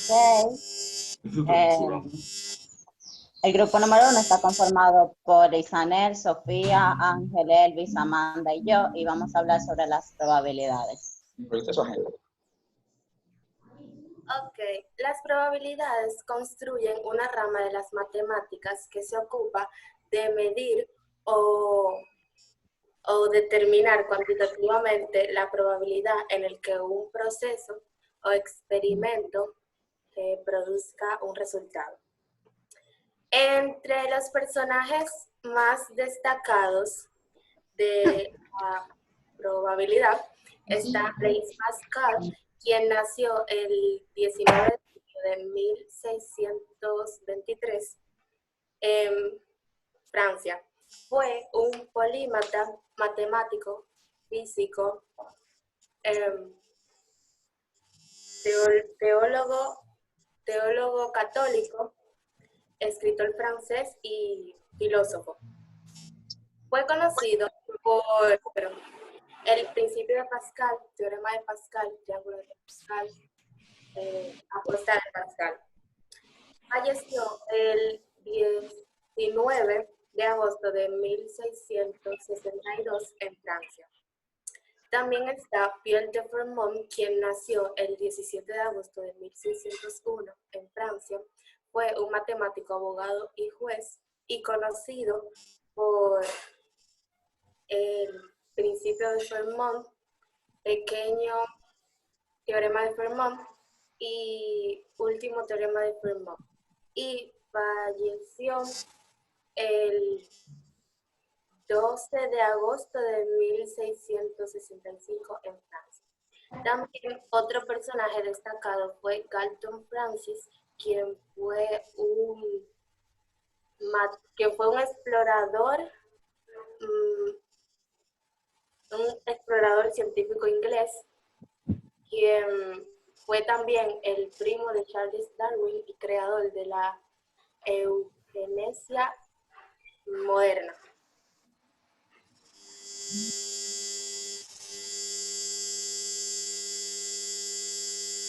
6. El grupo número 1 está conformado por Isaner, Sofía, Ángel, Elvis, Amanda y yo, y vamos a hablar sobre las probabilidades. Ok, las probabilidades construyen una rama de las matemáticas que se ocupa de medir o determinar cuantitativamente la probabilidad en el que un proceso o experimento produzca un resultado. Entre los personajes más destacados de la probabilidad está Blaise Pascal, quien nació el 19 de junio de 1623 en Francia. Fue un polímata, matemático, físico, teólogo católico, escritor francés y filósofo. Fue conocido por el principio de Pascal, teorema de Pascal, triángulo de Pascal, apuesta de Pascal. Falleció el 19 de agosto de 1662 en Francia. También está Pierre de Fermat, quien nació el 17 de agosto de 1601 en Francia. Fue un matemático, abogado y juez, y conocido por el principio de Fermat, pequeño teorema de Fermat y último teorema de Fermat. Y falleció el 12 de agosto de 1665 en Francia. También otro personaje destacado fue Galton Francis, quien fue un explorador científico inglés, quien fue también el primo de Charles Darwin y creador de la eugenesia moderna.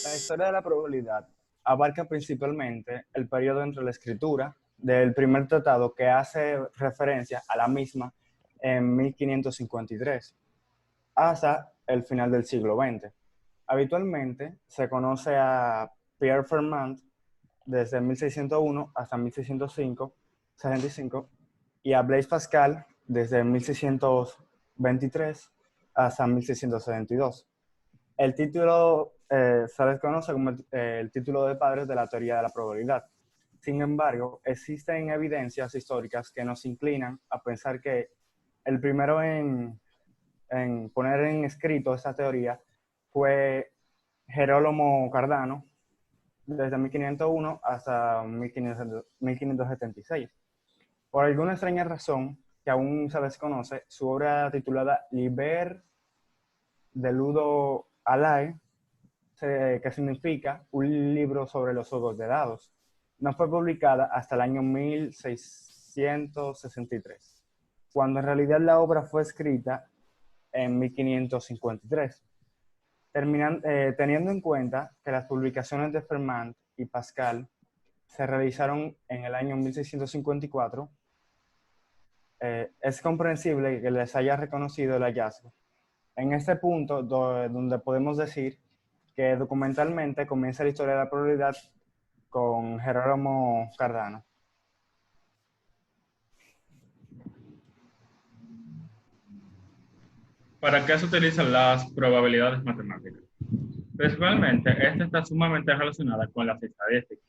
La historia de la probabilidad abarca principalmente el periodo entre la escritura del primer tratado, que hace referencia a la misma en 1553, hasta el final del siglo XX. Habitualmente se conoce a Pierre Fermat desde 1601 hasta 1665 y a Blaise Pascal desde 1623 hasta 1672. El título se les conoce como el título de padres de la teoría de la probabilidad. Sin embargo, existen evidencias históricas que nos inclinan a pensar que el primero en poner en escrito esta teoría fue Gerolamo Cardano, desde 1501 hasta 1576. Por alguna extraña razón, que aún se desconoce, su obra titulada Liber de Ludo Alae, que significa un libro sobre los juegos de dados, no fue publicada hasta el año 1663, cuando en realidad la obra fue escrita en 1553. Teniendo en cuenta que las publicaciones de Fermat y Pascal se realizaron en el año 1654, es comprensible que les haya reconocido el hallazgo. En este punto, donde podemos decir que documentalmente comienza la historia de la probabilidad con Gerolamo Cardano. ¿Para qué se utilizan las probabilidades matemáticas? Principalmente, esta está sumamente relacionada con las estadísticas.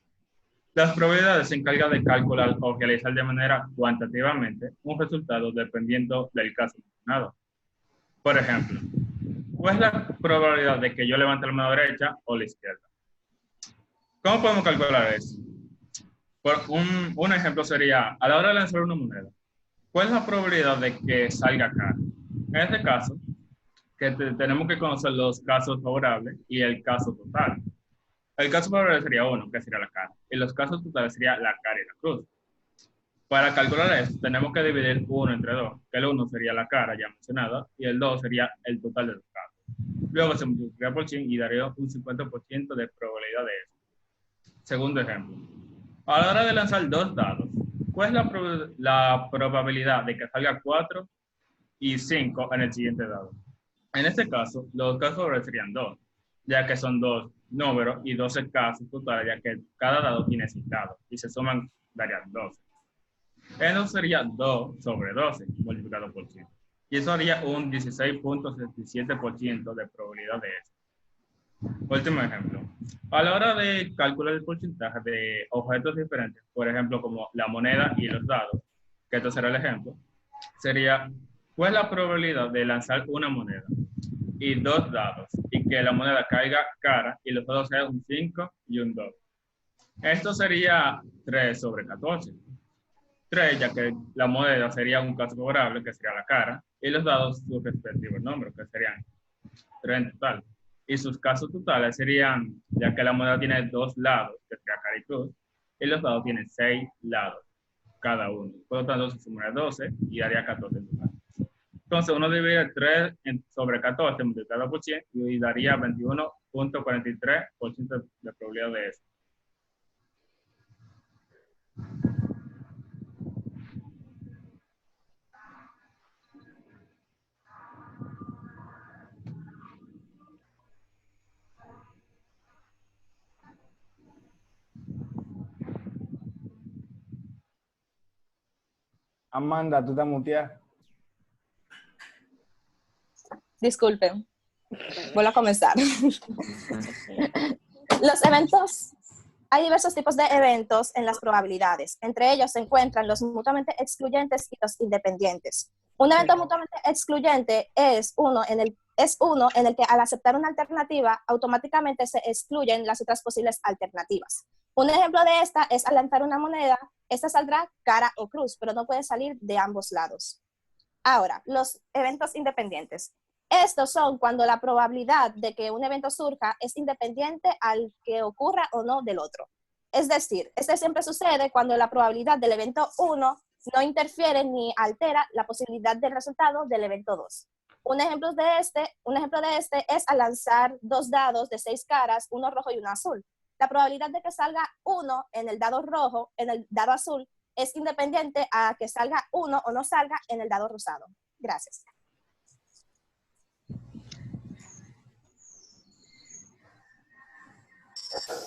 Las probabilidades se encargan de calcular o realizar de manera cuantitativamente un resultado dependiendo del caso mencionado. Por ejemplo, ¿cuál es la probabilidad de que yo levante la mano derecha o la izquierda? ¿Cómo podemos calcular eso? Un ejemplo sería, a la hora de lanzar una moneda, ¿cuál es la probabilidad de que salga cara? En este caso, tenemos que conocer los casos favorables y el caso total. El caso favorable sería 1, que sería la cara, y los casos totales sería la cara y la cruz. Para calcular esto, tenemos que dividir 1 entre 2, que el 1 sería la cara ya mencionada, y el 2 sería el total de los casos. Luego se multiplica por 100 y daría un 50% de probabilidad de eso. Segundo ejemplo. A la hora de lanzar dos dados, ¿cuál es la probabilidad de que salga 4 y 5 en el siguiente dado? En este caso, los casos favorables serían 2, ya que son dos números y 12 casos totales, ya que cada dado tiene 6 dados y se suman darían 12. Eso sería 2 sobre 12 multiplicado por 100. Y eso haría un 16.77% de probabilidad de eso. Último ejemplo. A la hora de calcular el porcentaje de objetos diferentes, por ejemplo, como la moneda y los dados, que esto será el ejemplo, sería, ¿cuál es la probabilidad de lanzar una moneda y dos dados y que la moneda caiga cara y los dados sean un 5 y un 2? Esto sería 3 sobre 14. 3, ya que la moneda sería un caso favorable, que sería la cara, y los dados sus respectivos números, que serían 3 en total. Y sus casos totales serían, ya que la moneda tiene 2 lados, que sería cara y cruz, y los dados tienen 6 lados, cada uno. Por lo tanto, se sumaría 12 y daría 14 en total. Entonces, uno divide 3 sobre 14 multiplicado por 100 y daría 21.43% de probabilidad de eso. Amanda, tú te muteas. Disculpen, vuelvo a comenzar. Los eventos, hay diversos tipos de eventos en las probabilidades. Entre ellos se encuentran los mutuamente excluyentes y los independientes. Un evento mutuamente excluyente es uno en el que al aceptar una alternativa, automáticamente se excluyen las otras posibles alternativas. Un ejemplo de esta es al lanzar una moneda, esta saldrá cara o cruz, pero no puede salir de ambos lados. Ahora, los eventos independientes. Estos son cuando la probabilidad de que un evento surja es independiente al que ocurra o no del otro. Es decir, este siempre sucede cuando la probabilidad del evento 1 no interfiere ni altera la posibilidad del resultado del evento 2. Un ejemplo de este es al lanzar dos dados de 6 caras, uno rojo y uno azul. La probabilidad de que salga 1 en el dado rojo, en el dado azul, es independiente a que salga 1 o no salga en el dado rosado. Gracias.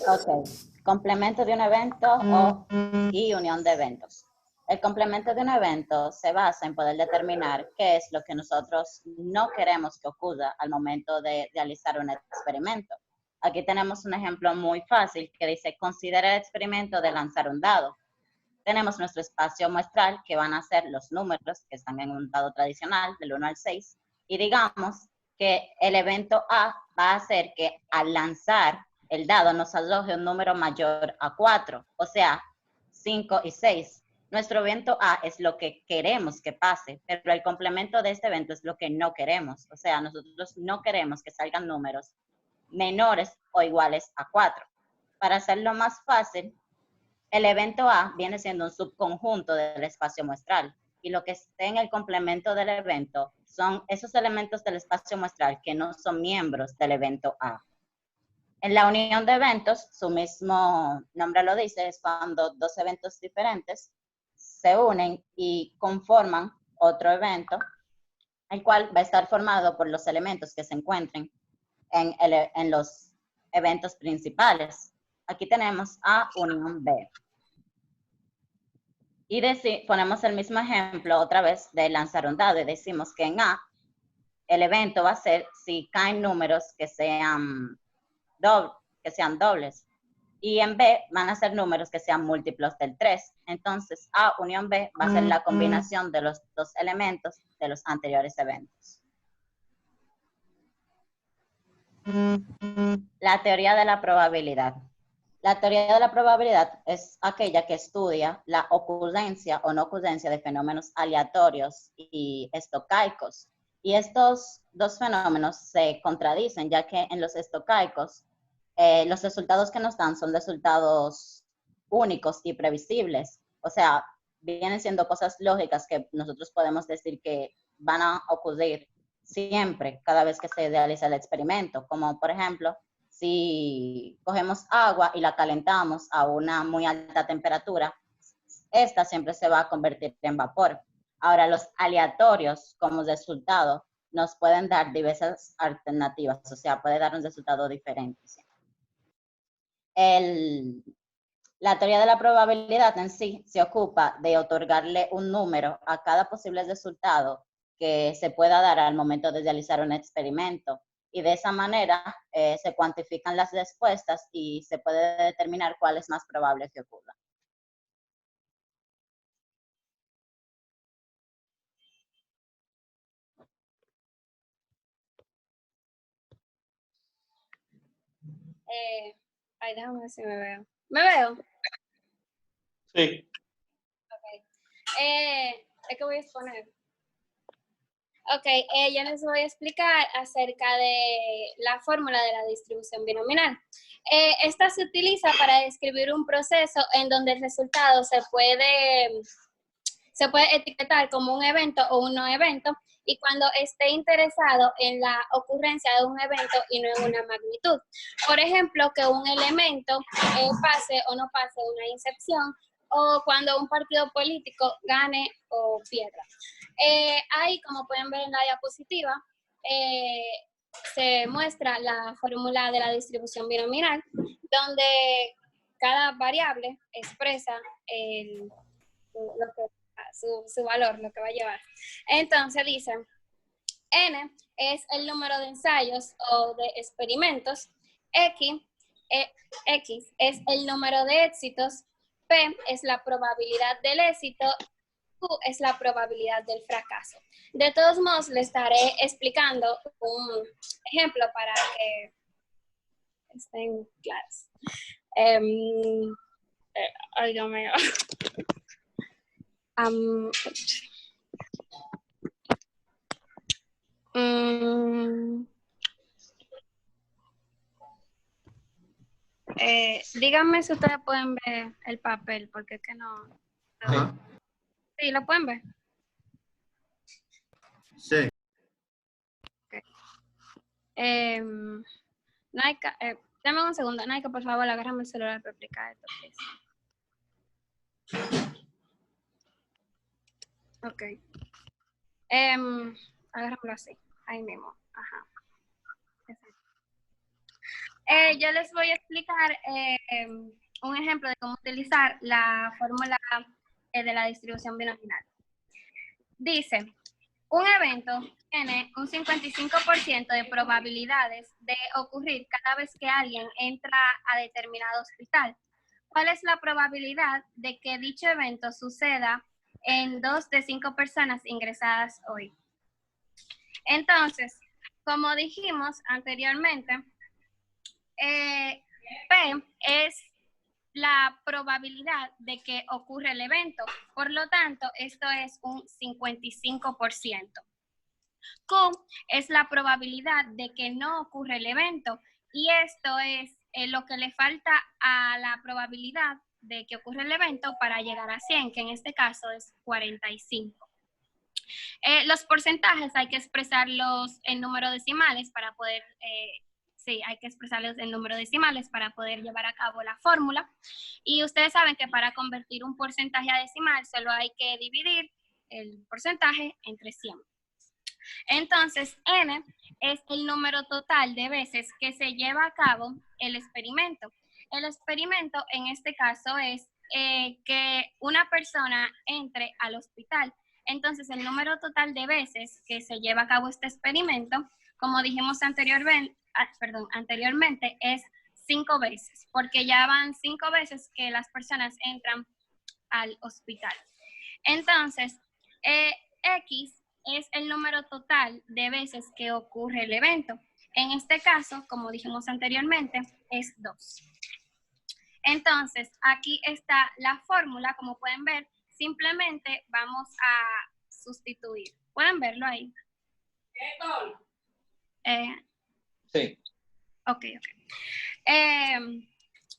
Ok, complemento de un evento y unión de eventos. El complemento de un evento se basa en poder determinar qué es lo que nosotros no queremos que ocurra al momento de realizar un experimento. Aquí tenemos un ejemplo muy fácil que dice, considera el experimento de lanzar un dado. Tenemos nuestro espacio muestral, que van a ser los números que están en un dado tradicional, del 1 al 6, y digamos que el evento A va a hacer que al lanzar el dado nos arroje un número mayor a 4, o sea, 5 y 6. Nuestro evento A es lo que queremos que pase, pero el complemento de este evento es lo que no queremos. O sea, nosotros no queremos que salgan números menores o iguales a 4. Para hacerlo más fácil, el evento A viene siendo un subconjunto del espacio muestral, y lo que esté en el complemento del evento son esos elementos del espacio muestral que no son miembros del evento A. En la unión de eventos, su mismo nombre lo dice, es cuando dos eventos diferentes se unen y conforman otro evento, el cual va a estar formado por los elementos que se encuentren en los eventos principales. Aquí tenemos A unión B. Y ponemos el mismo ejemplo otra vez de lanzar un dado y decimos que en A el evento va a ser si caen números que sean dobles. Y en B van a ser números que sean múltiplos del 3. Entonces, A unión B va a ser la combinación de los dos elementos de los anteriores eventos. La teoría de la probabilidad. La teoría de la probabilidad es aquella que estudia la ocurrencia o no ocurrencia de fenómenos aleatorios y estocaicos. Y estos dos fenómenos se contradicen, ya que en los estocaicos los resultados que nos dan son resultados únicos y previsibles. O sea, vienen siendo cosas lógicas que nosotros podemos decir que van a ocurrir siempre, cada vez que se realiza el experimento. Como, por ejemplo, Si cogemos agua y la calentamos a una muy alta temperatura, esta siempre se va a convertir en vapor. Ahora, los aleatorios como resultado nos pueden dar diversas alternativas, o sea, puede dar un resultado diferente. La teoría de la probabilidad en sí se ocupa de otorgarle un número a cada posible resultado que se pueda dar al momento de realizar un experimento. Y de esa manera se cuantifican las respuestas y se puede determinar cuál es más probable que ocurra. Ay, déjame ver si me veo. ¿Me veo? Sí. Es que voy a exponer. Ok, yo les voy a explicar acerca de la fórmula de la distribución binominal. Esta se utiliza para describir un proceso en donde el resultado se puede etiquetar como un evento o un no evento, y cuando esté interesado en la ocurrencia de un evento y no en una magnitud. Por ejemplo, que un elemento pase o no pase una incepción, o cuando un partido político gane o pierda. Ahí, como pueden ver en la diapositiva, se muestra la fórmula de la distribución binominal, donde cada variable expresa su valor, lo que va a llevar. Entonces dice, N es el número de ensayos o de experimentos, X es el número de éxitos, P es la probabilidad del éxito, Q es la probabilidad del fracaso. De todos modos, le estaré explicando un ejemplo para que estén claros. Ay, Dios mío. Díganme si ustedes pueden ver el papel, porque es que no. Ajá. Sí, ¿lo pueden ver? Sí. Okay. Naika, dame un segundo. Naika, por favor, agárrame el celular para explicar esto, please. Ok. Agárramelo así, ahí mismo. Ajá. Yo les voy a explicar un ejemplo de cómo utilizar la fórmula de la distribución binominal. Dice, un evento tiene un 55% de probabilidades de ocurrir cada vez que alguien entra a determinado hospital. ¿Cuál es la probabilidad de que dicho evento suceda en 2 de 5 personas ingresadas hoy? Entonces, como dijimos anteriormente, P es la probabilidad de que ocurra el evento. Por lo tanto, esto es un 55%. Q es la probabilidad de que no ocurra el evento. Y esto es lo que le falta a la probabilidad de que ocurra el evento para llegar a 100, que en este caso es 45. Los porcentajes hay que expresarlos en números decimales para poder... hay que expresarlos en números decimales para poder llevar a cabo la fórmula. Y ustedes saben que para convertir un porcentaje a decimal solo hay que dividir el porcentaje entre 100. Entonces, N es el número total de veces que se lleva a cabo el experimento. El experimento en este caso es que una persona entre al hospital. Entonces, el número total de veces que se lleva a cabo este experimento, como dijimos anteriormente, es 5 veces, porque ya van 5 veces que las personas entran al hospital. Entonces, X es el número total de veces que ocurre el evento. En este caso, como dijimos anteriormente, es 2. Entonces, aquí está la fórmula, como pueden ver, simplemente vamos a sustituir. ¿Pueden verlo ahí? Sí. Ok.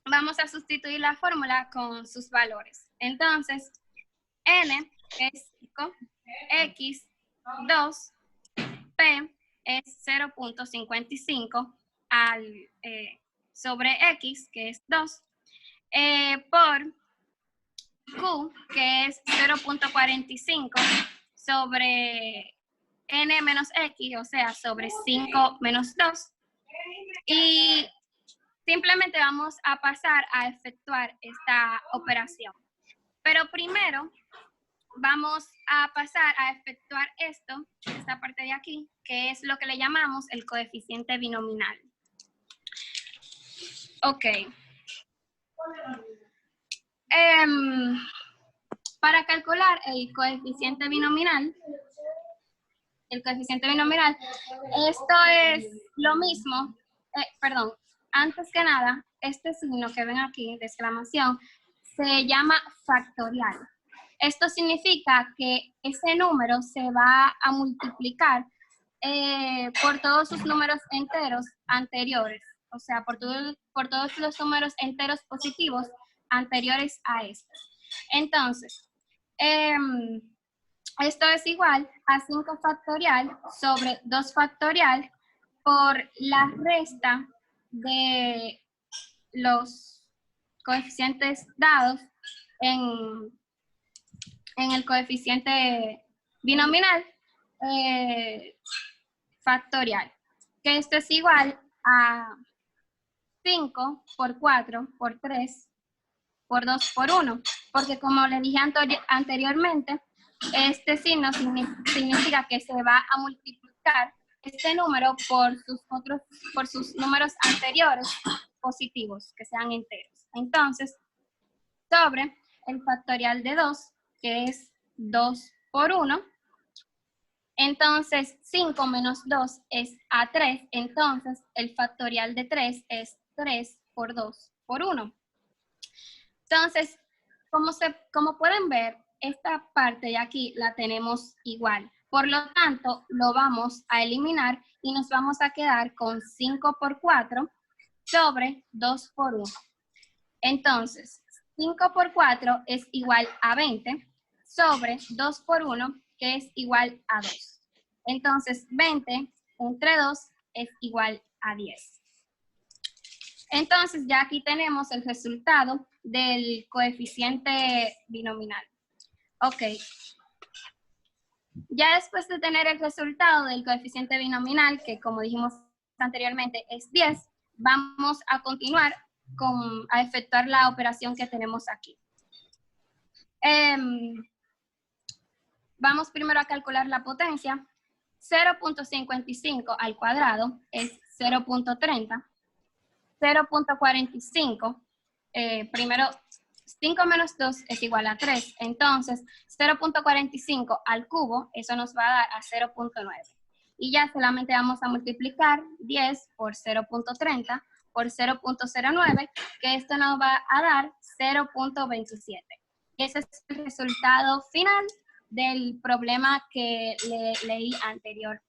Vamos a sustituir la fórmula con sus valores. Entonces, N es 5, X 2, P es 0.55 sobre X, que es 2, por Q, que es 0.45 sobre N menos X, o sea, sobre 5 menos 2. Y simplemente vamos a pasar a efectuar esta operación. Pero primero vamos a pasar a efectuar esta parte de aquí, que es lo que le llamamos el coeficiente binominal. Ok. Para calcular el coeficiente binominal, esto es lo mismo, perdón, antes que nada, este signo que ven aquí de exclamación se llama factorial. Esto significa que ese número se va a multiplicar por todos sus números enteros anteriores, o sea, por todos los números enteros positivos anteriores a estos. Entonces, esto es igual a 5 factorial sobre 2 factorial por la resta de los coeficientes dados en el coeficiente binominal factorial, que esto es igual a 5 por 4 por 3 por 2 por 1, porque como le dije anteriormente, este signo significa que se va a multiplicar este número por sus números anteriores positivos, que sean enteros. Entonces, sobre el factorial de 2, que es 2 por 1, entonces 5 menos 2 es a 3, entonces el factorial de 3 es 3 por 2 por 1. Entonces, como pueden ver, esta parte de aquí la tenemos igual. Por lo tanto, lo vamos a eliminar y nos vamos a quedar con 5 por 4 sobre 2 por 1. Entonces, 5 por 4 es igual a 20 sobre 2 por 1, que es igual a 2. Entonces, 20 entre 2 es igual a 10. Entonces, ya aquí tenemos el resultado del coeficiente binominal. Ok. Ya después de tener el resultado del coeficiente binominal, que como dijimos anteriormente es 10, vamos a continuar a efectuar la operación que tenemos aquí. Vamos primero a calcular la potencia. 0.55 al cuadrado es 0.30. 0.45, primero 5 menos 2 es igual a 3, entonces 0.45 al cubo, eso nos va a dar a 0.9. Y ya solamente vamos a multiplicar 10 por 0.30 por 0.09, que esto nos va a dar 0.27. Ese es el resultado final del problema que leí anteriormente.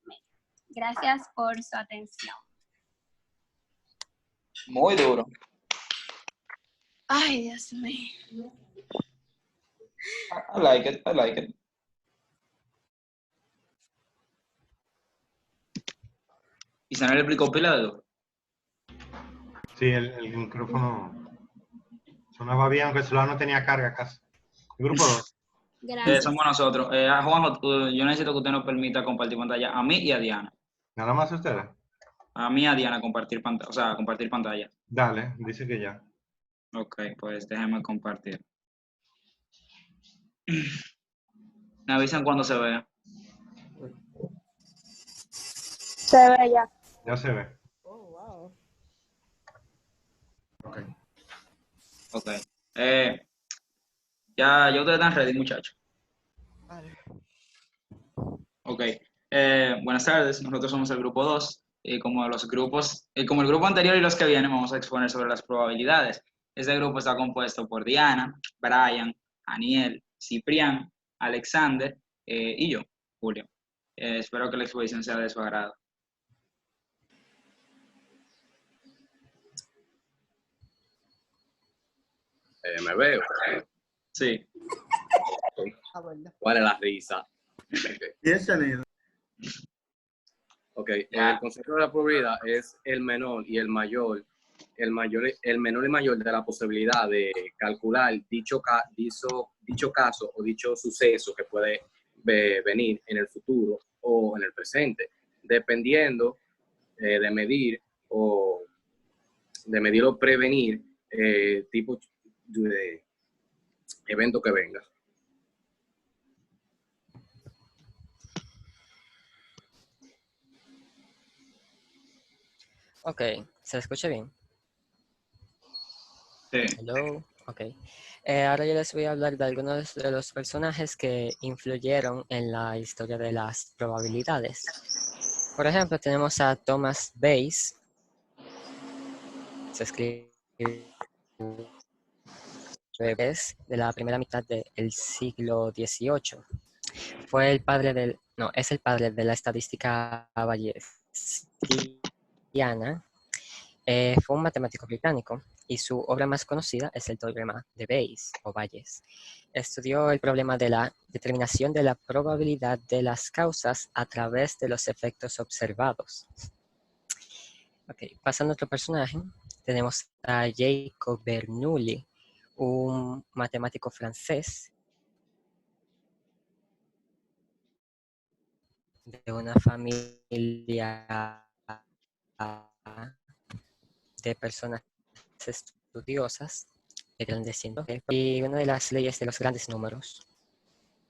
Gracias por su atención. Muy duro. Ay, Dios mío. I like it, I like it. ¿Y se no le explicó pila de duro? Sí, el micrófono sonaba bien, aunque el celular no tenía carga casi. El grupo 2. Gracias. Somos nosotros. Juanjo, yo necesito que usted nos permita compartir pantalla a mí y a Diana. ¿Nada más ustedes? A mí y a Diana compartir pantalla, o sea, compartir pantalla. Dale, dice que ya. Ok, pues déjeme compartir. Me avisan cuando se vea. Se ve ya. Ya se ve. Oh, wow. Ok. Ok. Ya ustedes están ready, muchachos. Vale. Ok. Buenas tardes, nosotros somos el grupo 2. Y como el grupo anterior y los que vienen, vamos a exponer sobre las probabilidades. Este grupo está compuesto por Diana, Brian, Aniel, Ciprián, Alexander y yo, Julio. Espero que la exposición sea de su agrado. Me veo. Sí. Ah, bueno. ¿Cuál es la risa? ¿Y el sonido? Ok, el concepto de la probabilidad es el menor y el mayor el menor y mayor de la posibilidad de calcular dicho caso o dicho suceso que puede venir en el futuro o en el presente, dependiendo de medir o prevenir tipo de evento que venga. Ok, ¿se escucha bien? Sí. Hello, ok. Ahora yo les voy a hablar de algunos de los personajes que influyeron en la historia de las probabilidades. Por ejemplo, tenemos a Thomas Bayes. Se escribe de la primera mitad del siglo XVIII. Es el padre de la estadística bayesiana. Fue un matemático británico y su obra más conocida es el teorema de Bayes o Bayes. Estudió el problema de la determinación de la probabilidad de las causas a través de los efectos observados. Ok, pasando a otro personaje, tenemos a Jacob Bernoulli, un matemático francés de una familia de personas estudiosas, y una de las leyes de los grandes números.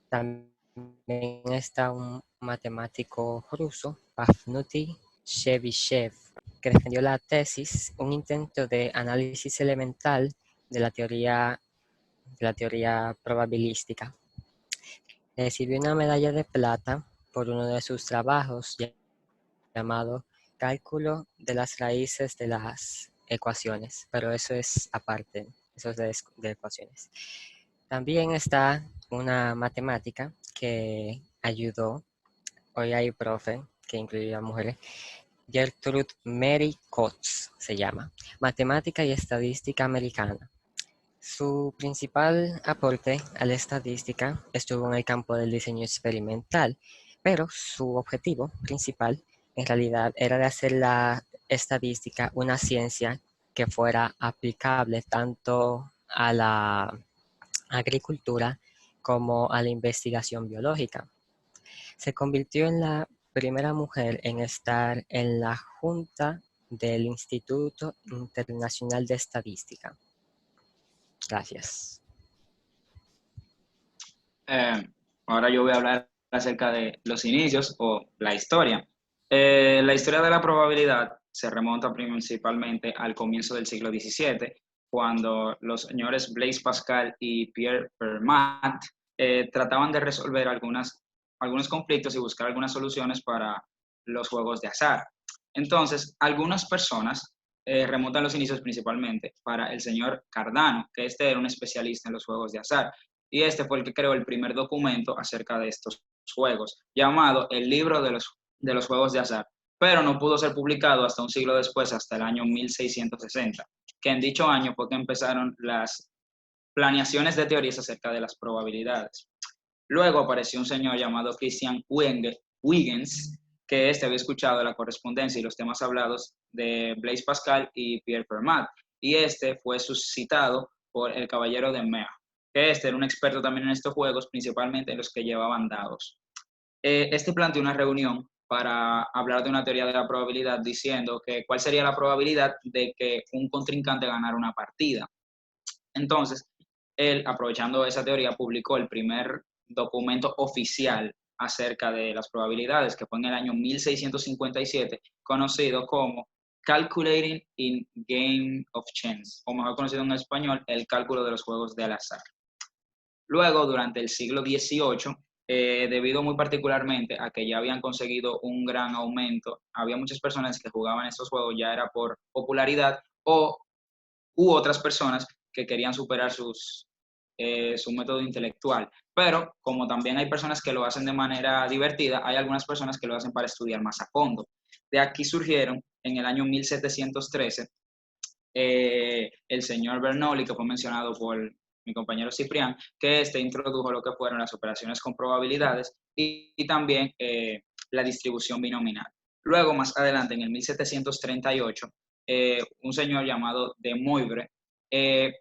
También está un matemático ruso, Pafnuty Chebyshev, que defendió la tesis, un intento de análisis elemental de la teoría probabilística. Recibió una medalla de plata por uno de sus trabajos llamado Cálculo de las raíces de las ecuaciones, pero eso es aparte, eso es de ecuaciones. También está una matemática que ayudó, hoy hay profe, que incluía mujeres, Gertrude Mary Coates se llama, matemática y estadística americana. Su principal aporte a la estadística estuvo en el campo del diseño experimental, pero su objetivo principal en realidad era de hacer la estadística una ciencia que fuera aplicable tanto a la agricultura como a la investigación biológica. Se convirtió en la primera mujer en estar en la junta del Instituto Internacional de Estadística. Gracias. Ahora yo voy a hablar acerca de los inicios o la historia. La historia de la probabilidad se remonta principalmente al comienzo del siglo XVII, cuando los señores Blaise Pascal y Pierre Fermat trataban de resolver algunos conflictos y buscar algunas soluciones para los juegos de azar. Entonces, algunas personas remontan los inicios principalmente para el señor Cardano, que este era un especialista en los juegos de azar, y este fue el que creó el primer documento acerca de estos juegos, llamado el Libro de los Juegos de Azar, pero no pudo ser publicado hasta un siglo después, hasta el año 1660, que en dicho año fue que empezaron las planeaciones de teorías acerca de las probabilidades. Luego apareció un señor llamado Christian Huygens, que había escuchado la correspondencia y los temas hablados de Blaise Pascal y Pierre Fermat, y fue suscitado por el caballero de Mea, que era un experto también en estos juegos, principalmente en los que llevaban dados. Planteó una reunión para hablar de una teoría de la probabilidad, diciendo que cuál sería la probabilidad de que un contrincante ganara una partida. Entonces, él, aprovechando esa teoría, publicó el primer documento oficial acerca de las probabilidades, que fue en el año 1657, conocido como Calculating in Game of Chance, o mejor conocido en español, el cálculo de los juegos del azar. Luego, durante el siglo XVIII, debido muy particularmente a que ya habían conseguido un gran aumento, había muchas personas que jugaban estos juegos, ya era por popularidad, u otras personas que querían superar su método intelectual. Pero como también hay personas que lo hacen de manera divertida, hay algunas personas que lo hacen para estudiar más a fondo. De aquí surgieron, en el año 1713, el señor Bernoulli, que fue mencionado por mi compañero Ciprián, que introdujo lo que fueron las operaciones con probabilidades y también la distribución binominal. Luego, más adelante, en el 1738, un señor llamado de Moivre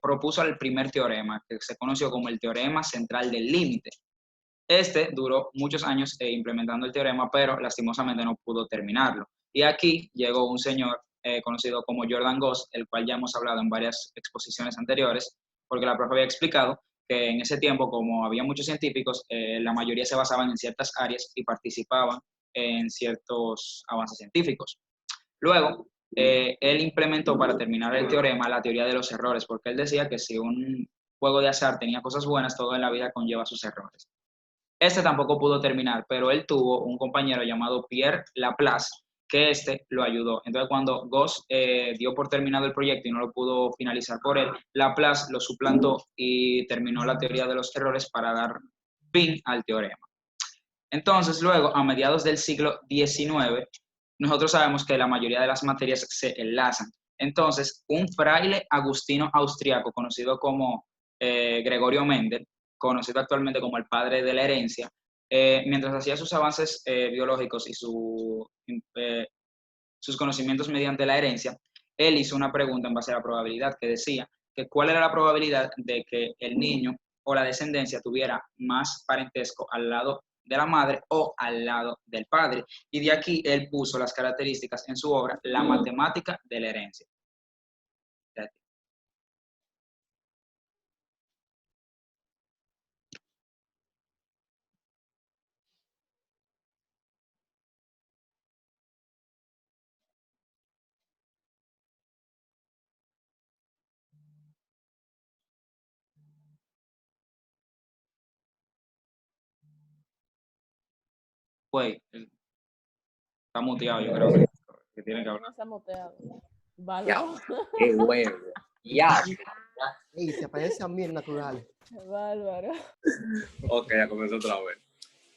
propuso el primer teorema, que se conoció como el teorema central del límite. Este duró muchos años implementando el teorema, pero lastimosamente no pudo terminarlo. Y aquí llegó un señor conocido como Jordan Goss, el cual ya hemos hablado en varias exposiciones anteriores, porque la profe había explicado que en ese tiempo, como había muchos científicos, la mayoría se basaban en ciertas áreas y participaban en ciertos avances científicos. Luego, él implementó para terminar el teorema la teoría de los errores, porque él decía que si un juego de azar tenía cosas buenas, todo en la vida conlleva sus errores. Este tampoco pudo terminar, pero él tuvo un compañero llamado Pierre Laplace, que lo ayudó. Entonces, cuando Gauss dio por terminado el proyecto y no lo pudo finalizar por él, Laplace lo suplantó y terminó la teoría de los errores para dar fin al teorema. Entonces, luego, a mediados del siglo XIX, nosotros sabemos que la mayoría de las materias se enlazan. Entonces, un fraile agustino austriaco, conocido como Gregorio Mendel, conocido actualmente como el padre de la herencia, mientras hacía sus avances biológicos y sus conocimientos mediante la herencia, él hizo una pregunta en base a la probabilidad que decía que cuál era la probabilidad de que el niño o la descendencia tuviera más parentesco al lado de la madre o al lado del padre. Y de aquí él puso las características en su obra, La matemática de la herencia. Güey, está muteado, yo creo que tiene que hablar. No se ha muteado. Ya, Bárbaro. qué huevo. Ya. Y se parece a mí en natural. Bárbaro. Ok, ya comenzó otra vez.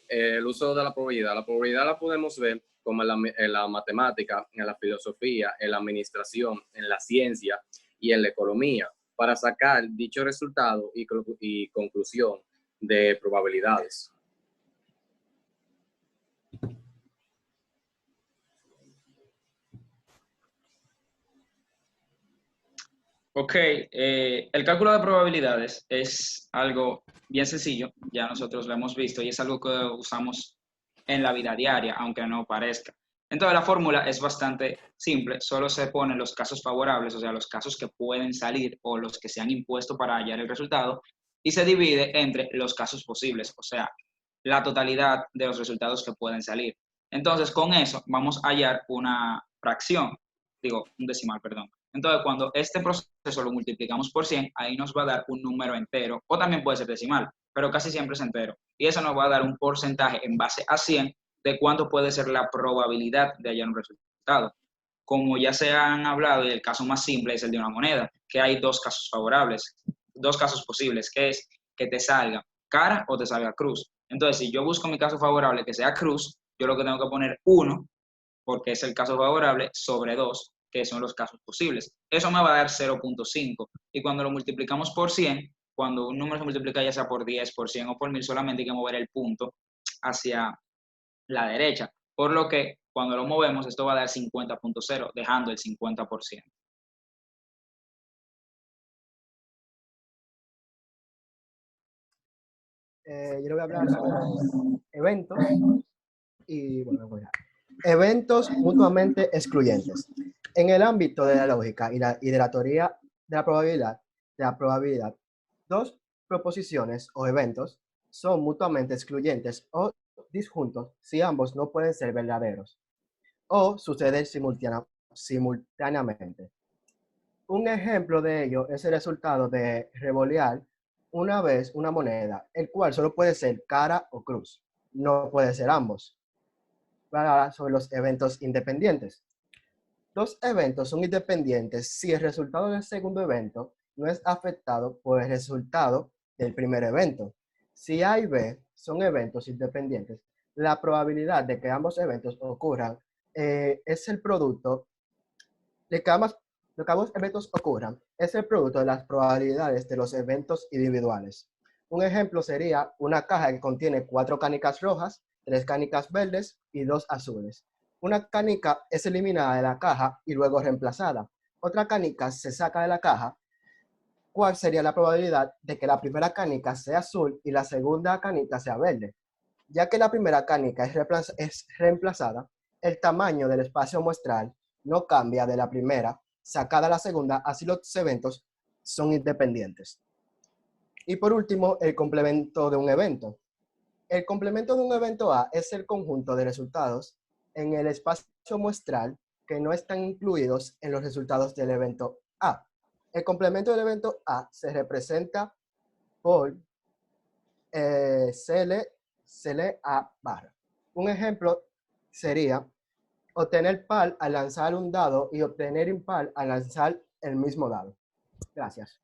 El uso de la probabilidad. La probabilidad la podemos ver como en la matemática, en la filosofía, en la administración, en la ciencia y en la economía, para sacar dicho resultado y conclusión de probabilidades. Ok, el cálculo de probabilidades es algo bien sencillo, ya nosotros lo hemos visto y es algo que usamos en la vida diaria, aunque no parezca. Entonces la fórmula es bastante simple, solo se ponen los casos favorables, o sea, los casos que pueden salir o los que se han impuesto para hallar el resultado, y se divide entre los casos posibles, o sea, la totalidad de los resultados que pueden salir. Entonces, con eso vamos a hallar una fracción, un decimal, perdón. Entonces, cuando este proceso lo multiplicamos por 100, ahí nos va a dar un número entero, o también puede ser decimal, pero casi siempre es entero. Y eso nos va a dar un porcentaje en base a 100 de cuánto puede ser la probabilidad de hallar un resultado. Como ya se han hablado, y el caso más simple es el de una moneda, que hay dos casos favorables, dos casos posibles, que es que te salga cara o te salga cruz. Entonces, si yo busco mi caso favorable que sea cruz, yo lo que tengo que poner 1, porque es el caso favorable, sobre 2, que son los casos posibles. Eso me va a dar 0.5. Y cuando lo multiplicamos por 100, cuando un número se multiplica ya sea por 10, por 100 o por 1000, solamente hay que mover el punto hacia la derecha. Por lo que cuando lo movemos, esto va a dar 50.0, dejando el 50%. Yo le voy a hablar sobre eventos y, bueno, eventos mutuamente excluyentes. En el ámbito de la lógica y de la teoría de la probabilidad, dos proposiciones o eventos son mutuamente excluyentes o disjuntos si ambos no pueden ser verdaderos o suceder simultáneamente. Un ejemplo de ello es el resultado de revolear una vez una moneda, el cual solo puede ser cara o cruz, no puede ser ambos. Ahora sobre los eventos independientes. Dos eventos son independientes si el resultado del segundo evento no es afectado por el resultado del primer evento. Si A y B son eventos independientes, la probabilidad de que ambos eventos ocurran es el producto de que ambos eventos ocurran, es el producto de las probabilidades de los eventos individuales. Un ejemplo sería una caja que contiene 4 canicas rojas, 3 canicas verdes y 2 azules. Una canica es eliminada de la caja y luego reemplazada. otra canica se saca de la caja, ¿cuál sería la probabilidad de que la primera canica sea azul y la segunda canica sea verde? Ya que la primera canica es reemplazada, el tamaño del espacio muestral no cambia de la primera sacada a la segunda, así los eventos son independientes. Y por último, el complemento de un evento. El complemento de un evento A es el conjunto de resultados en el espacio muestral que no están incluidos en los resultados del evento A. El complemento del evento A se representa por CLA barra. Un ejemplo sería obtener par al lanzar un dado y obtener impar al lanzar el mismo dado. Gracias.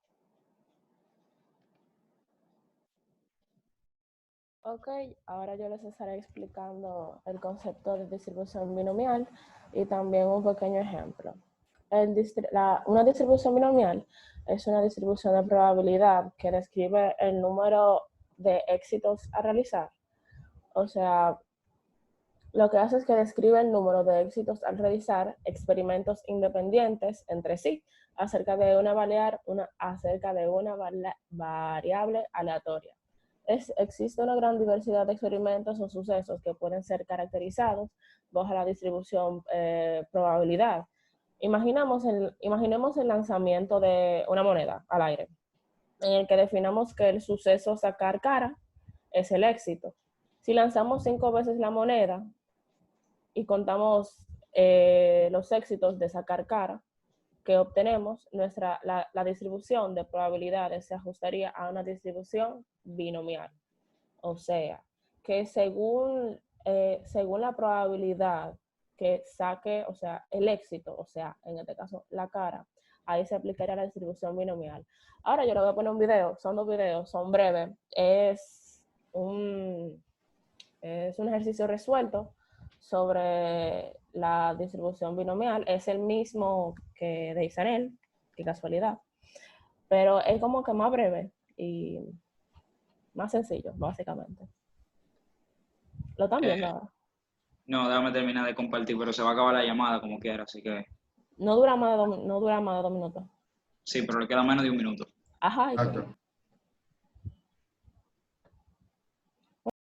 Ok, ahora yo les estaré explicando el concepto de distribución binomial y también un pequeño ejemplo. Una distribución binomial es una distribución de probabilidad que describe el número de éxitos a realizar. O sea, lo que hace es que describe el número de éxitos al realizar experimentos independientes entre sí acerca de una variable aleatoria. Existe una gran diversidad de experimentos o sucesos que pueden ser caracterizados bajo la distribución probabilidad. Imaginemos el lanzamiento de una moneda al aire, en el que definamos que el suceso sacar cara es el éxito. Si lanzamos 5 veces la moneda y contamos los éxitos de sacar cara que obtenemos, la distribución de probabilidades se ajustaría a una distribución binomial. O sea, que según la probabilidad que saque, o sea, el éxito, o sea, en este caso la cara, ahí se aplicaría la distribución binomial. Ahora yo le voy a poner un video, son 2 videos, son breves, es un ejercicio resuelto sobre la distribución binomial. Es el mismo que de Isanel, qué casualidad, pero es como que más breve y más sencillo, básicamente. ¿Lo están viendo ahora? No, déjame terminar de compartir, pero se va a acabar la llamada como quiera, así que... No dura más de 2 minutos. Sí, pero le queda menos de 1 minuto. Ajá. Exacto.